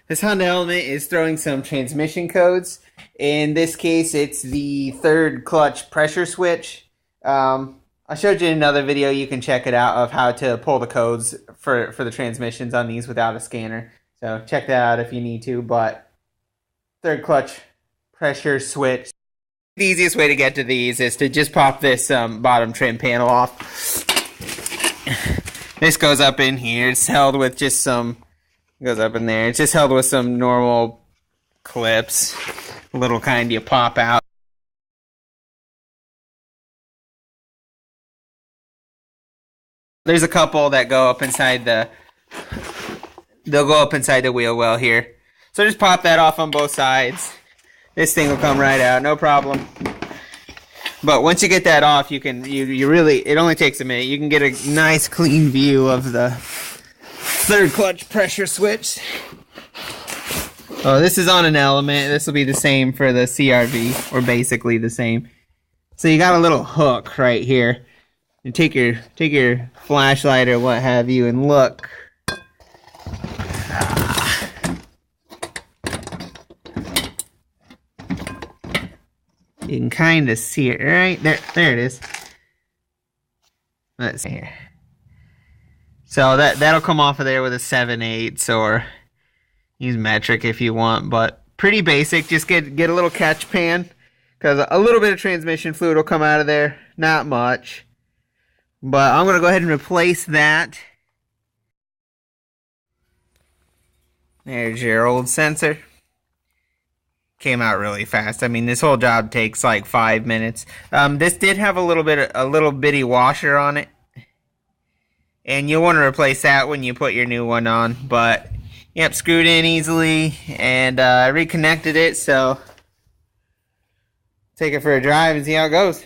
This Honda Element is throwing some transmission codes. In this case, it's the third clutch pressure switch. I showed you in another video, you can check it out, of how to pull the codes for the transmissions on these without a scanner. So check that out if you need to, but third clutch pressure switch. The easiest way to get to these is to just pop this bottom trim panel off. This goes up in here. It's held with just some... goes up in there. It's just held with some normal clips. Little kind you pop out. There's a couple that go up inside the... they'll go up inside the wheel well here. So just pop that off on both sides. This thing will come right out, no problem. But once you get that off, you can... you really... it only takes a minute. You can get a nice clean view of the third clutch pressure switch. Oh, this is on an Element. This will be the same for the CRV, or basically the same. So you got a little hook right here. You take your flashlight or what have you and look. You can kind of see it right there. There it is. Let's see here. So that'll come off of there with a 7/8, or use metric if you want, but pretty basic. Just get a little catch pan, because a little bit of transmission fluid will come out of there. Not much. But I'm going to go ahead and replace that. There's your old sensor. Came out really fast. I mean, this whole job takes like 5 minutes. This did have a little bitty washer on it. And you'll want to replace that when you put your new one on. But, yep, screwed in easily. And reconnected it, so take it for a drive and see how it goes.